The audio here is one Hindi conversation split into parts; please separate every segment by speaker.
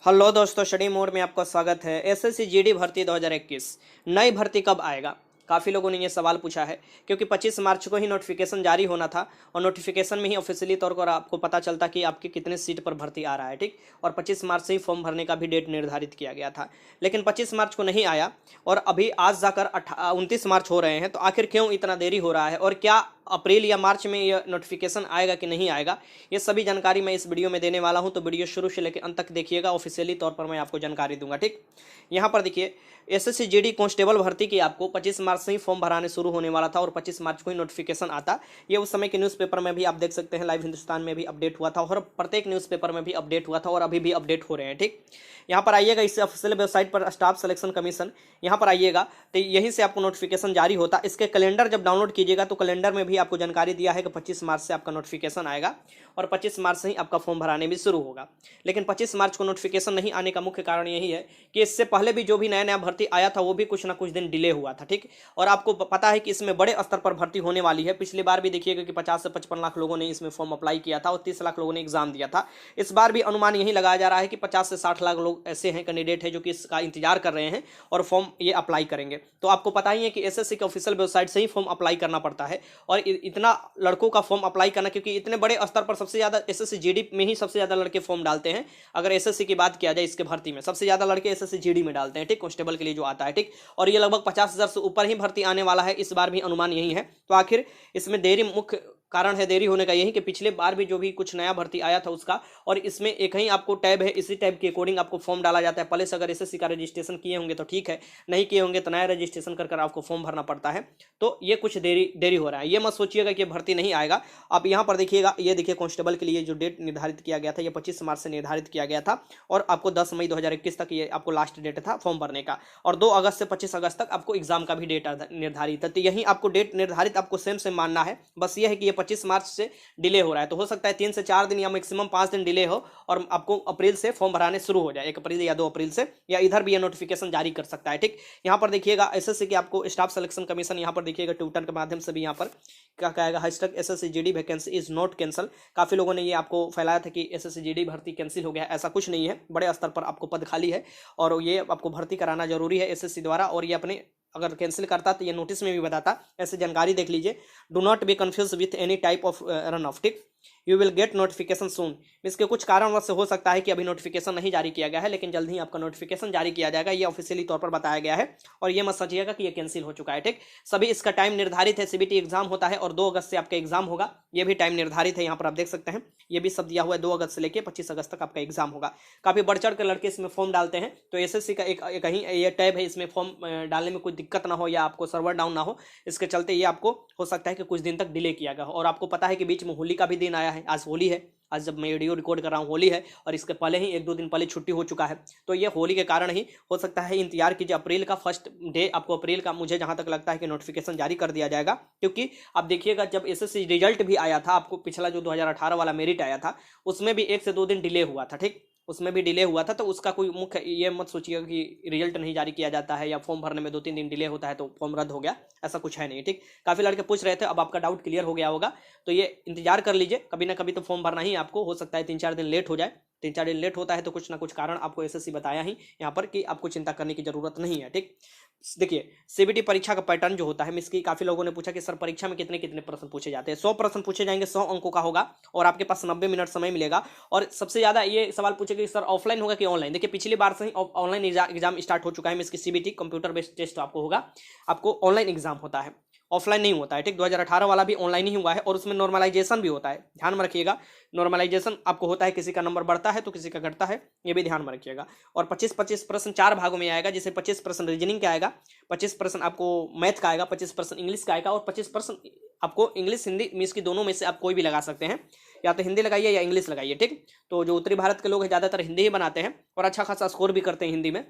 Speaker 1: हेलो दोस्तों, स्टडी मोड में आपका स्वागत है। एसएससी जीडी भर्ती 2021 नई भर्ती कब आएगा? काफ़ी लोगों ने ये सवाल पूछा है क्योंकि 25 मार्च को ही नोटिफिकेशन जारी होना था और नोटिफिकेशन में ही ऑफिशियली तौर पर आपको पता चलता कि आपके कितने सीट पर भर्ती आ रहा है। ठीक, और 25 मार्च से ही फॉर्म भरने का भी डेट निर्धारित किया गया था, लेकिन 25 मार्च को नहीं आया और अभी आज जाकर 29 मार्च हो रहे हैं। तो आखिर क्यों इतना देरी हो रहा है और क्या अप्रैल या मार्च में यह नोटिफिकेशन आएगा कि नहीं आएगा, ये सभी जानकारी मैं इस वीडियो में देने वाला हूं। तो वीडियो शुरू से लेकर अंत तक देखिएगा, ऑफिशियली तौर पर मैं आपको जानकारी दूंगा। ठीक, यहाँ पर देखिए, एसएससी जीडी कांस्टेबल भर्ती की आपको 25 मार्च से ही फॉर्म भराने शुरू होने वाला था और 25 मार्च को ही नोटिफिकेशन आता। ये उस समय के न्यूज़पेपर में भी आप देख सकते हैं, लाइव हिंदुस्तान में भी अपडेट हुआ था और प्रत्येक न्यूज़पेपर में भी अपडेट हुआ था और अभी भी अपडेट हो रहे हैं। ठीक, यहाँ पर आइएगा, इस ऑफिशियल वेबसाइट पर स्टाफ सिलेक्शन कमीशन, यहाँ पर आइएगा तो यहीं से आपको नोटिफिकेशन जारी होता। इसके कैलेंडर जब डाउनलोड कीजिएगा तो कैलेंडर में भी आपको जानकारी दिया है कि 25 मार्च से आपका नोटिफिकेशन आएगा और 25 मार्च से ही आपका फॉर्म भराने भी शुरू होगा। लेकिन 25 मार्च को नोटिफिकेशन नहीं आने का मुख्य कारण यही है कि इससे पहले भी जो भी नया नया भर्ती आया था वो भी कुछ ना कुछ दिन डिले हुआ था। ठीक, और आपको पता है कि इसमें बड़े स्तर पर भर्ती होने वाली है। पिछली बार भी देखिएगा कि 50 से 55 लाख लोगों ने इसमें फॉर्म अप्लाई किया था और 30 लाख लोगों ने एग्जाम दिया था। इस बार भी अनुमान यही लगाया जा रहा है कि 50 से 60 लाख लोग ऐसे हैं, कैंडिडेट है जो कि इसका इंतजार कर रहे हैं और फॉर्म ये अप्लाई करेंगे। तो आपको पता ही है कि एसएससी के ऑफिशियल वेबसाइट से ही फॉर्म अप्लाई करना पड़ता है और इतना लड़कों का फॉर्म अप्लाई करना, क्योंकि इतने बड़े स्तर पर सबसे ज्यादा एसएससी जीडी में ही सबसे ज्यादा लड़के फॉर्म डालते हैं। अगर एसएससी की बात किया जाए, इसके भर्ती में सबसे ज्यादा लड़के एसएससी जीडी में डालते हैं। ठीक, कांस्टेबल के लिए जो आता है। ठीक, और ये लगभग 50,000 से ऊपर ही भर्ती आने वाला है, इस बार भी अनुमान यही है। तो आखिर इसमें देरी, मुख्य कारण है देरी होने का यही कि पिछले बार भी जो भी कुछ नया भर्ती आया था उसका, और इसमें एक ही आपको टैब है, इसी टैब के अकॉर्डिंग आपको फॉर्म डाला जाता है। पहले से अगर एसएससी का रजिस्ट्रेशन किए होंगे तो ठीक है, नहीं किए होंगे तो नया रजिस्ट्रेशन कर आपको फॉर्म भरना पड़ता है। तो ये कुछ देरी हो रहा है। ये मत सोचिएगा कि भर्ती नहीं आएगा। आप यहाँ पर देखिएगा, ये देखिए कांस्टेबल के लिए जो डेट निर्धारित किया गया था, ये 25 मार्च से निर्धारित किया गया था और आपको 10 मई 2021 तक ये आपको लास्ट डेट था फॉर्म भरने का, और 2 अगस्त से 25 अगस्त तक आपको एग्जाम का भी डेट निर्धारित है। तो यही आपको डेट निर्धारित आपको सेम मानना है। बस ये है कि ये 25 मार्च से डिले हो रहा है, तो हो सकता है 3 से 4 दिन या मैक्सिमम 5 दिन डिले हो और आपको अप्रैल से फॉर्म भराने शुरू हो जाए, 1 अप्रैल या 2 अप्रैल से, या इधर भी ये नोटिफिकेशन जारी कर सकता है। ठीक, यहाँ पर देखिएगा एसएससी के आपको स्टाफ सिलेक्शन कमीशन, यहाँ पर देखिएगा ट्विटर के माध्यम से भी यहाँ पर क्या कहेगा, hashtag SSC GD vacancy is not cancel. काफी लोगों ने ये आपको फैलाया था कि एसएससी जीडी भर्ती कैंसिल हो गया, ऐसा कुछ नहीं है। बड़े स्तर पर आपको पद खाली है और ये आपको भर्ती कराना जरूरी है एसएससी द्वारा, और ये अपने अगर कैंसिल करता तो ये नोटिस में भी बताता। ऐसे जानकारी देख लीजिए, do not be confuse with any type of run of. ठीक, यू विल गेट नोटिफिकेशन सून। इसके कुछ कारणवश से हो सकता है कि अभी नोटिफिकेशन नहीं जारी किया गया है, लेकिन जल्द ही आपका नोटिफिकेशन जारी किया जाएगा, ये ऑफिशियली तौर पर बताया गया है। और ये मत सोचिएगा कि ये कैंसिल हो चुका है। ठीक, सभी इसका टाइम निर्धारित है। सीबीटी एग्जाम होता है और 2 अगस्त से आपका एग्जाम होगा, ये भी टाइम निर्धारित है। यहाँ पर आप देख सकते हैं, ये भी सब दिया हुआ है, 2 अगस्त से लेकर 25 अगस्त तक आपका एग्जाम होगा। काफी बढ़ चढ़ कर लड़के इसमें फॉर्म डालते हैं, तो एसएससी का एक कहीं ये टैब है, इसमें फॉर्म डालने में कोई दिक्कत ना हो या आपको सर्वर डाउन ना हो, इसके चलते ये आपको हो सकता है कि कुछ दिन तक डिले किया गया हो। और आपको पता है कि बीच में होली का भी दिन आया है, आज होली है, आज जब मैं वीडियो रिकॉर्ड कर रहा हूँ होली है, और इसके पहले ही 1-2 दिन पहले छुट्टी हो चुका है। तो ये होली के कारण ही हो सकता है। इंतजार कीजिए, अप्रैल का फर्स्ट डे आपको अप्रैल का, मुझे जहां तक लगता है कि नोटिफिकेशन जारी कर दिया जाएगा। क्योंकि आप देखिएगा, जब एसएससी रिजल्ट भी आया था, आपको पिछला जो 2018 वाला मेरिट आया था, उसमें भी 1 से 2 दिन डिले हुआ था। ठीक, उसमें भी डिले हुआ था। तो उसका कोई मुख्य ये मत सोचिएगा कि रिजल्ट नहीं जारी किया जाता है या फॉर्म भरने में 2-3 दिन डिले होता है तो फॉर्म रद्द हो गया, ऐसा कुछ है नहीं। ठीक, काफी लड़के पूछ रहे थे, अब आपका डाउट क्लियर हो गया होगा। तो ये इंतजार कर लीजिए, कभी ना कभी तो फॉर्म भरना ही आपको, हो सकता है 3-4 दिन लेट हो जाए। 3-4 दिन लेट होता है तो कुछ ना कुछ कारण आपको एसएससी बताया ही यहाँ पर कि आपको चिंता करने की जरूरत नहीं है। ठीक, देखिए सीबीटी परीक्षा का पैटर्न जो होता है, इसकी काफी लोगों ने पूछा कि सर परीक्षा में कितने कितने प्रश्न पूछे जाते हैं। 100 प्रश्न पूछे जाएंगे, 100 अंकों का होगा और आपके पास 90 मिनट समय मिलेगा। और सबसे ज्यादा ये सवाल पूछे कि सर ऑफलाइन होगा कि ऑनलाइन। देखिए पिछली बार से ही ऑनलाइन एग्जाम स्टार्ट हो चुका है। इसकी सीबीटी कंप्यूटर बेस्ड टेस्ट आपको होगा, आपको ऑनलाइन एग्जाम होता है, ऑफलाइन नहीं होता है। ठीक, 2018 वाला भी ऑनलाइन ही हुआ है और उसमें नॉर्मलाइजेशन भी होता है, ध्यान में रखिएगा। नॉर्मलाइजेशन आपको होता है, किसी का नंबर बढ़ता है तो किसी का घटता है, ये भी ध्यान में रखिएगा। और 25-25 प्रश्न 4 भागों में आएगा, जिसे 25 प्रश्न रीजनिंग का आएगा, 25 प्रश्न आपको मैथ का आएगा, 25 प्रश्न इंग्लिश का आएगा और 25 प्रश्न आपको इंग्लिश हिंदी मीन्स की दोनों में से आप कोई भी लगा सकते हैं, या तो हिंदी लगाइए या इंग्लिश लगाइए। ठीक, तो जो उत्तरी भारत के लोग हैं ज्यादातर हिंदी ही बनाते हैं और अच्छा खासा स्कोर भी करते हैं हिंदी में।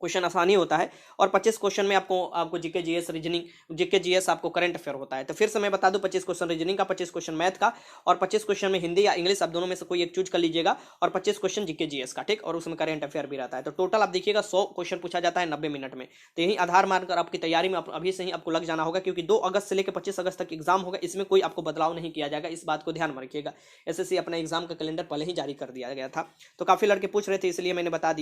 Speaker 1: क्वेश्चन आसानी होता है, और 25 क्वेश्चन में आपको GK GS reasoning, GK GS आपको करंट अफेयर होता है। तो फिर से मैं बता दूं, 25 क्वेश्चन रीजनिंग का, 25 क्वेश्चन मैथ का, और 25 क्वेश्चन में हिंदी या इंग्लिश, आप दोनों में से कोई एक चूज कर लीजिएगा, और 25 क्वेश्चन जीके जीएस का, ठीक, और उसमें करंट अफेयर भी रहता है। तो टोटल आप देखिएगा 100 क्वेश्चन पूछा जाता है 90 मिनट में। तो यही आधार मानकर आपकी तैयारी में अभी से ही आपको लग जाना होगा, क्योंकि 2 अगस्त से लेकर 25 अगस्त तक एग्जाम होगा, इसमें कोई आपको बदलाव नहीं किया जाएगा, इस बात को ध्यान में रखिएगा। एसएससी अपना एग्जाम का कैलेंडर पहले ही जारी कर दिया गया था। तो काफी लड़के पूछ रहे थे, इसलिए मैंने बता दिया।